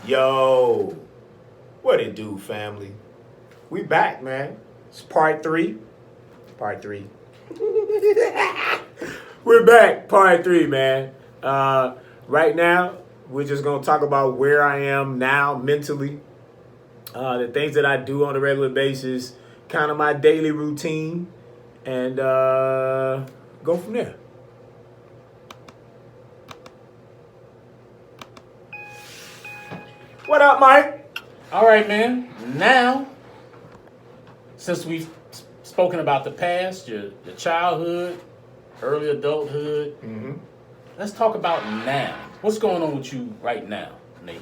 Yo, what it do, family? We back, man. It's part three. Part three. We're back, part three, man. Right now, we're just gonna talk about where I am now mentally, the things that I do on a regular basis, kind of my daily routine, and go from there. What up, Mike? All right, man. Now, since we've spoken about the past, your childhood, early adulthood, Mm-hmm. let's talk about now. What's going on with you right now, Nate?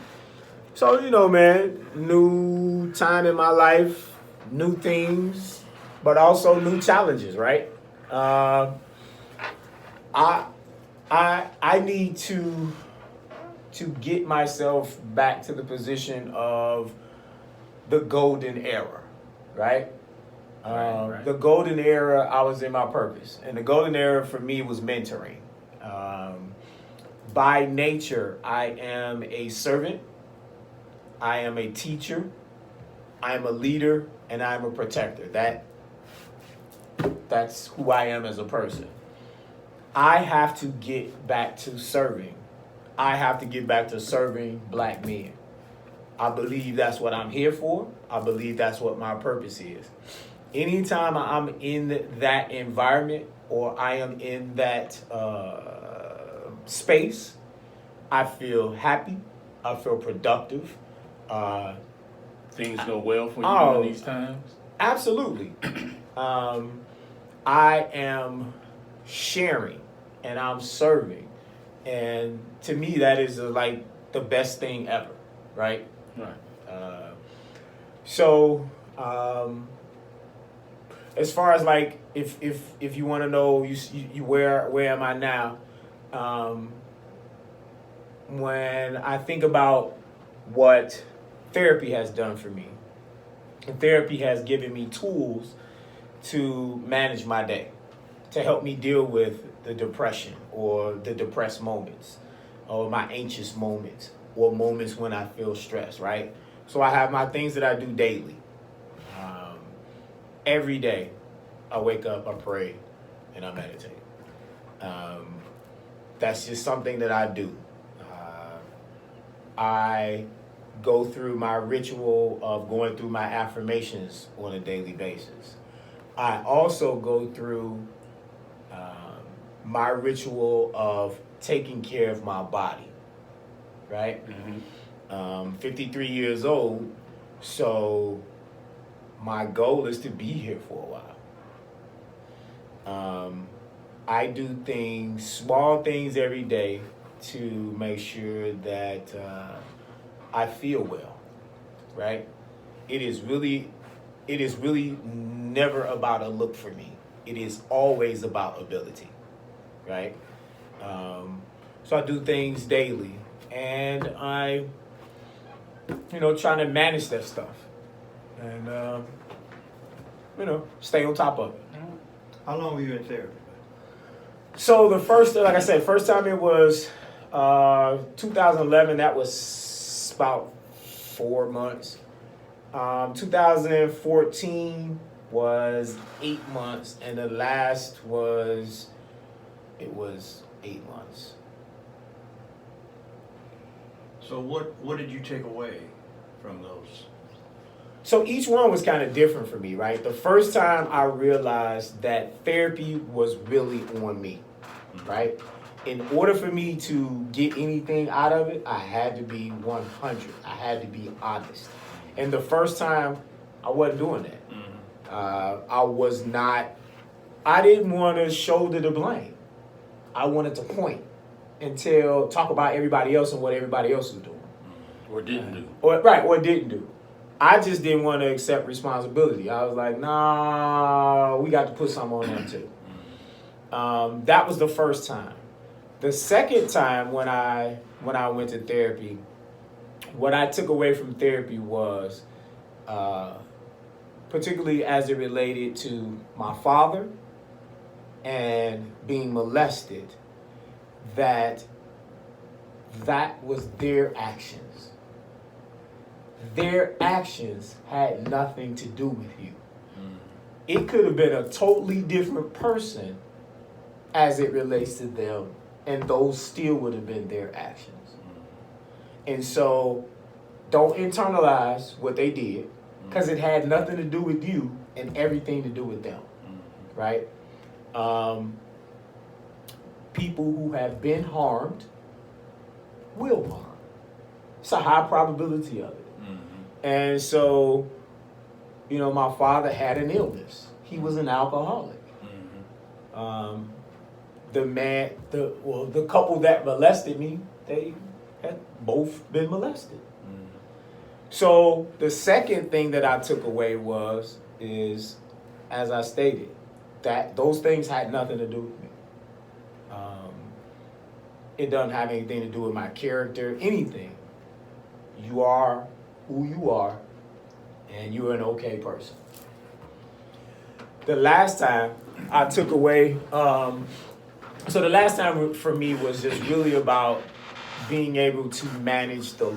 So, man, new time in my life, new things, but also new challenges, right? Uh, I I need to get myself back to the position of the golden era, right? Right. The golden era, I was in my purpose, and the golden era for me was mentoring. Um, by nature, I am a servant. I am a teacher. I am a leader, and I am a protector. That's who I am as a person. I have to get back to serving. I have to get back to serving black men. I believe that's what I'm here for. I believe that's what my purpose is. Anytime I'm in that environment or I am in that space, I feel happy. I feel productive. Uh, Things go well for you oh, during these times? Absolutely. um, I am sharing and I'm serving. And to me, that is like the best thing ever, right? Right. Uh, so, as far as like, if you want to know, you where am I now? Um, when I think about what therapy has done for me, therapy has given me tools to manage my day, to help me deal with the depression or the depressed moments or my anxious moments or moments when I feel stressed, right? So I have my things that I do daily. Um, every day I wake up, I pray, and I meditate. Um, that's just something that I do. I go through my ritual of going through my affirmations on a daily basis. I also go through my ritual of taking care of my body, right? Mm-hmm. 53 years old, so my goal is to be here for a while. I do things, small things every day to make sure that I feel well, right? It is really, it is really never about a look for me. It is always about ability, right? So I do things daily, and I, trying to manage that stuff, and stay on top of it. How long were you in therapy? So the first, like I said, first time it was 2011. That was about 4 months. 2014 was 8 months, and the last was 8 months. So what did you take away from those? So each one was kind of different for me, right? The first time I realized that therapy was really on me, right? In order for me to get anything out of it, I had to be 100. I had to be honest. And the first time, I wasn't doing that. I didn't want to shoulder the blame. I wanted to point and talk about everybody else and what everybody else was doing. Or didn't do. Or didn't do. I just didn't want to accept responsibility. I was like, nah, we got to put something on them too. That was the first time. The second time when I went to therapy, what I took away from therapy was, particularly as it related to my father and being molested, that was their actions. their actions had nothing to do with you. It could have been a totally different person as it relates to them, and those still would have been their actions. And so, don't internalize what they did, because it had nothing to do with you and everything to do with them, right? People who have been harmed will harm. It's a high probability of it. And so, my father had an illness. He was an alcoholic. The couple that molested me, they had both been molested. So the second thing that I took away is, as I stated, that those things had nothing to do with me. It doesn't have anything to do with my character, anything. You are who you are, and you're an okay person. The last time I took away, so the last time for me was just really about being able to manage the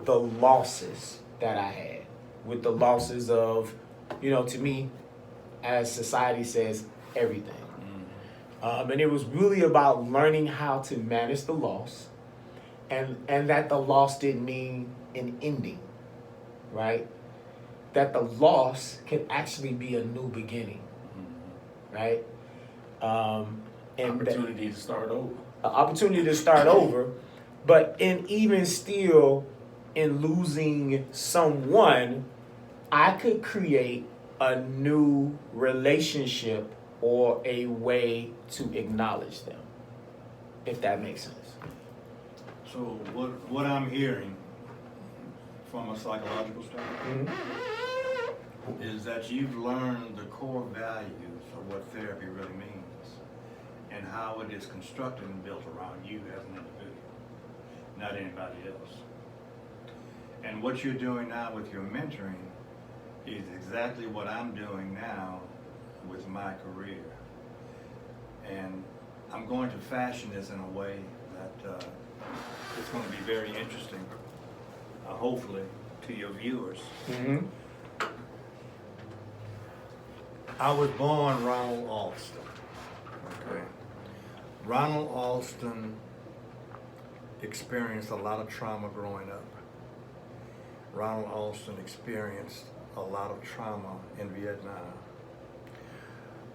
losses that I had, with the losses of, to me, as society says, everything. And it was really about learning how to manage the loss, and that the loss didn't mean an ending, right? That the loss can actually be a new beginning, right? And Opportunity to start over. An opportunity to start over, but even still, in losing someone, I could create a new relationship or a way to acknowledge them, if that makes sense. So what I'm hearing from a psychological standpoint is that you've learned the core values of what therapy really means and how it is constructed and built around you as an individual, not anybody else. And what you're doing now with your mentoring is exactly what I'm doing now with my career. And I'm going to fashion this in a way that it's going to be very interesting, hopefully, to your viewers. I was born Ronald Alston. Okay. Ronald Alston experienced a lot of trauma growing up. Ronald Alston experienced a lot of trauma in Vietnam.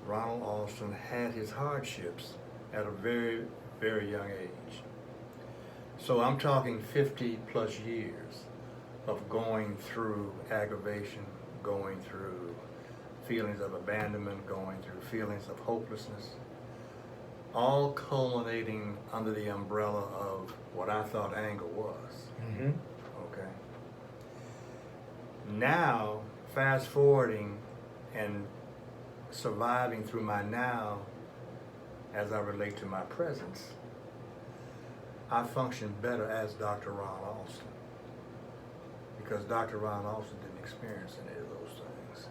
Ronald Alston had his hardships at a very, very young age. So I'm talking 50 plus years of going through aggravation, going through feelings of abandonment, going through feelings of hopelessness, all culminating under the umbrella of what I thought anger was. Okay. Now, fast forwarding and surviving through my now as I relate to my presence, I function better as Dr. Ron Alston, because Dr. Ron Alston didn't experience any of those things.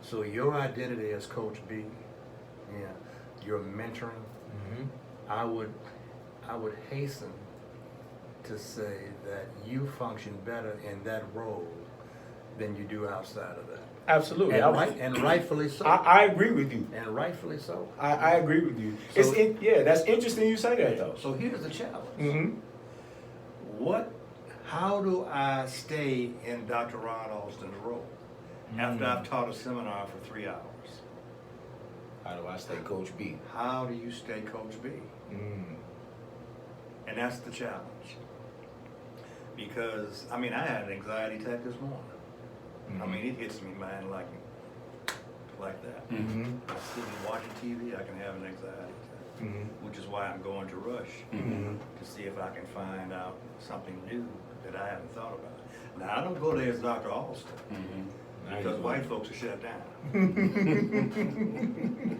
So your identity as Coach B, your mentoring, I would hasten to say that you function better in that role than you do outside of that. Absolutely. And rightfully so. I agree with you. And rightfully so. I agree with you. So- That's interesting you say that, though. So here's the challenge. How do I stay in Dr. Ron Alston's role after I've taught a seminar for 3 hours? How do I stay Coach B? How do you stay Coach B? And that's the challenge. Because, I had an anxiety attack this morning. It hits me, man, like that. I sit and watching TV, I can have an anxiety attack, which is why I'm going to Rush to see if I can find out something new that I haven't thought about. Now, I don't go there as Dr. Alston, because white folks are shut down.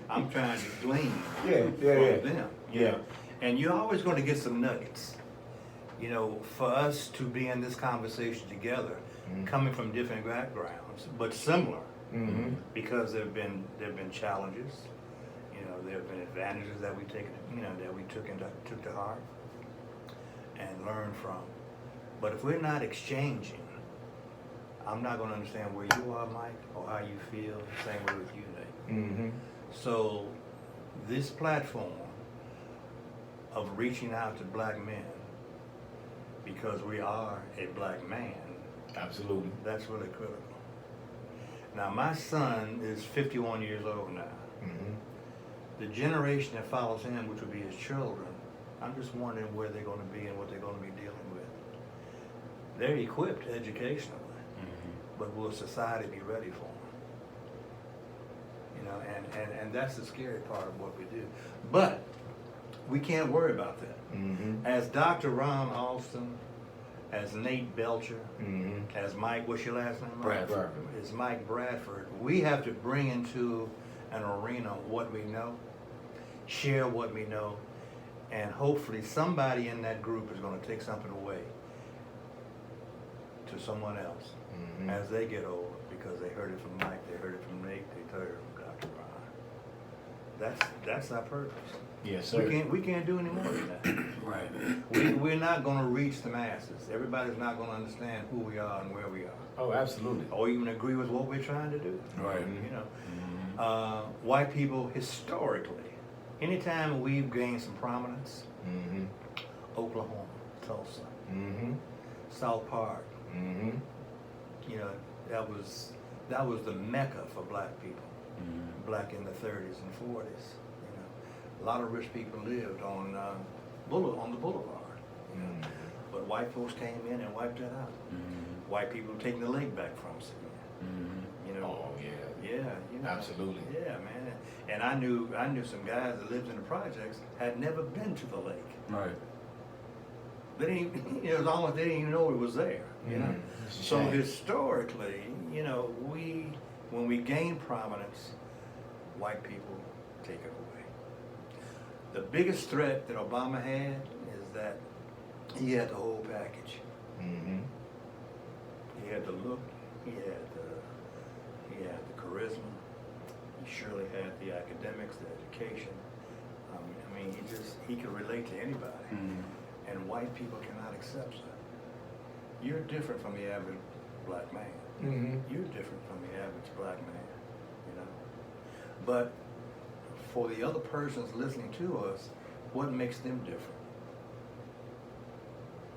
I'm trying to glean from them. Yeah. And you're always going to get some nuggets. For us to be in this conversation together, coming from different backgrounds, but similar, because there've been challenges. There have been advantages that we took to heart and learned from. But if we're not exchanging I'm not gonna understand where you are, Mike, or how you feel, same way with you, Nate. Mm-hmm. So, this platform of reaching out to black men, because we are a black man, Absolutely. that's really critical. Now, my son is 51 years old now. Mm-hmm. The generation that follows him, which will be his children, I'm just wondering where they're gonna be and what they're gonna be dealing with. They're equipped educationally, but will society be ready for them? You know, and that's the scary part of what we do. But we can't worry about that. Mm-hmm. As Dr. Ron Alston, as Nate Belcher, Mm-hmm. as Mike, what's your last name? Mike? Bradford. Is Mike Bradford. We have to bring into an arena what we know, share what we know, and hopefully somebody in that group is going to take something away to someone else Mm-hmm. as they get older, because they heard it from Mike, they heard it from Nate, they heard it from Dr. Ron. That's our purpose. Yes, sir. We can't do any more than that. Right. We're not going to reach the masses. Everybody's not going to understand who we are and where we are, Oh, absolutely. or even agree with what we're trying to do. Right. You know, white people historically, anytime we've gained some prominence, Mm-hmm. Oklahoma, Tulsa, Mm-hmm. South Park, Mm-hmm. you know, that was the mecca for black people, black in the 30s and 40s. You know, a lot of rich people lived on the boulevard. You know, but white folks came in and wiped that out. White people taking the lake back from us again. You know. Oh, yeah. Yeah, you know. Absolutely. Yeah, man. And I knew some guys that lived in the projects had never been to the lake. Right. They didn't. It was almost they didn't even know it was there. You know. It's a So shame. historically, you know, when we gain prominence, white people take it away. The biggest threat that Obama had is that he had the whole package. Mm-hmm. He had the look, he had the charisma, he surely had the academics, the education. I mean, he could relate to anybody. And white people cannot accept that. You're different from the average black man. Mm-hmm. You're different from the average black man, you know. But for the other persons listening to us, what makes them different?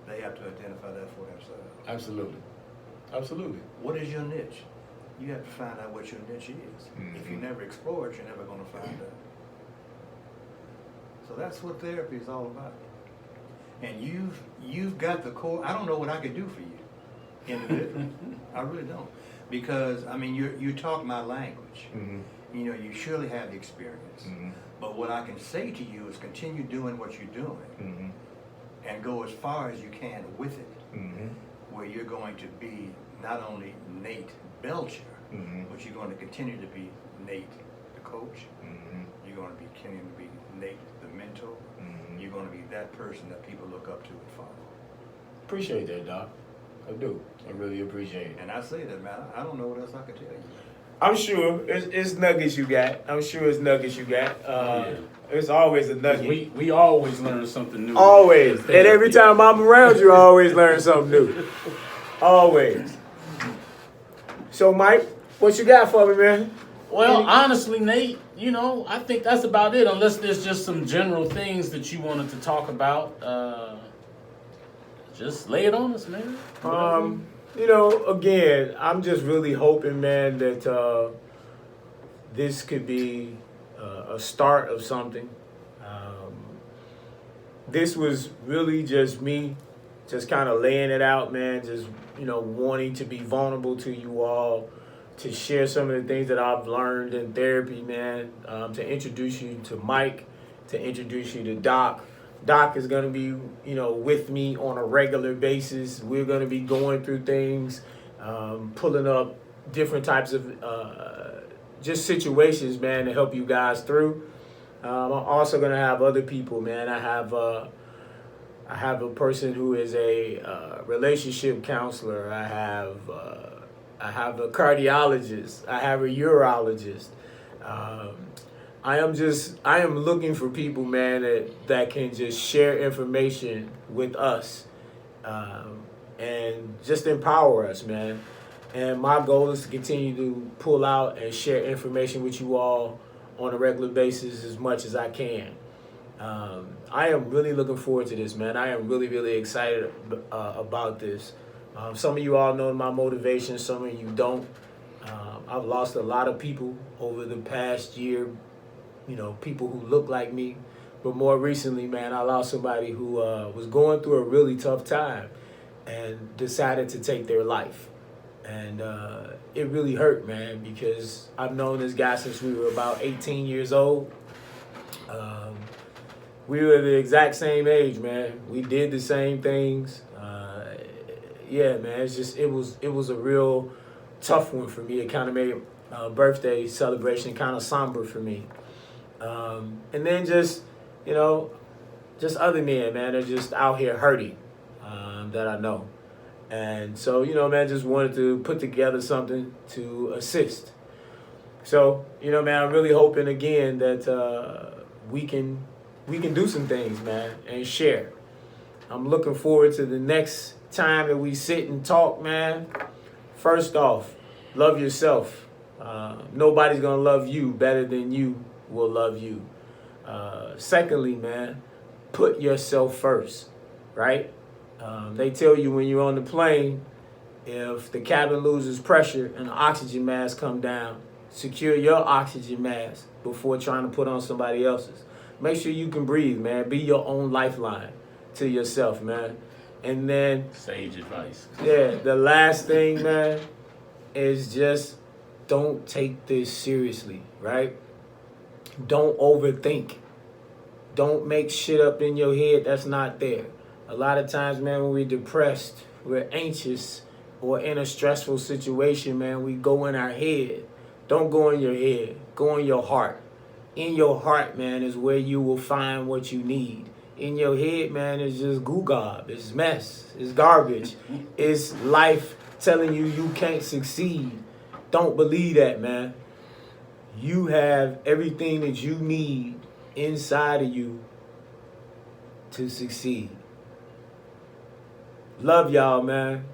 They have to identify that for themselves. Absolutely. Absolutely. What is your niche? You have to find out what your niche is. If you never explore it, you're never going to find out. So that's what therapy is all about. And you've got the core. I don't know what I could do for you individually. I really don't. Because, I mean, you talk my language. Mm-hmm. You know, you surely have the experience. Mm-hmm. But what I can say to you is continue doing what you're doing Mm-hmm. and go as far as you can with it, Mm-hmm. where you're going to be not only Nate Belcher, Mm-hmm. but you're going to continue to be Nate the coach. Mm-hmm. You're going to be continue to be Nate the mentor. Mm-hmm. You're going to be that person that people look up to and follow. Appreciate that, Doc. I do. I really appreciate it. And I say that, man. I don't know what else I could tell you. I'm sure it's nuggets you got. I'm sure it's nuggets you got. Yeah. It's always a nugget. We always learn something new. Always. And every time I'm around you, I always learn something new. Always. So, Mike, what you got for me, man? Well, honestly, Nate, you know, I think that's about it. Unless there's just some general things that you wanted to talk about, just lay it on us, man. You know, again, I'm just really hoping, man, that this could be a start of something. This was really just me, just kind of laying it out, man, just, you know, wanting to be vulnerable to you all, to share some of the things that I've learned in therapy, man, to introduce you to Mike, to introduce you to Doc. Doc is going to be, you know, with me on a regular basis. We're going to be going through things, pulling up different types of just situations, man, to help you guys through. I'm also going to have other people, man. I have a person who is a relationship counselor. I have a cardiologist. I have a urologist. I am looking for people, man, that can just share information with us and just empower us, man. And my goal is to continue to pull out and share information with you all on a regular basis as much as I can. I am really looking forward to this, man. I am really, really excited about this. Some of you all know my motivation, some of you don't. I've lost a lot of people over the past year, you know, people who look like me. But more recently, man, I lost somebody who was going through a really tough time and decided to take their life. And it really hurt, man, because I've known this guy since we were about 18 years old. We were the exact same age, man. We did the same things. Yeah, man, it was a real tough one for me. It kind of made birthday celebration kind of somber for me. And then just, you know, just other men, man, they're just out here hurting that I know. And so, you know, man, just wanted to put together something to assist. So, you know, man, I'm really hoping again that we can do some things, man, and share. I'm looking forward to the next time that we sit and talk, man. First off, love yourself. Nobody's gonna love you better than you will love you. Secondly, man, put yourself first, right? They tell you when you're on the plane, if the cabin loses pressure and the oxygen mask come down, secure your oxygen mask before trying to put on somebody else's. Make sure you can breathe, man. Be your own lifeline to yourself, man. And then, Sage advice. yeah, the last thing, man, is just don't take this seriously, right? Don't overthink. Don't make shit up in your head that's not there. A lot of times, man, when we're depressed, we're anxious, or in a stressful situation, man, we go in our head. Don't go in your head. Go in your heart. In your heart, man, is where you will find what you need. In your head, man, is just goo-gob. It's mess. It's garbage. It's life telling you you can't succeed. Don't believe that, man. You have everything that you need inside of you to succeed. Love y'all, man.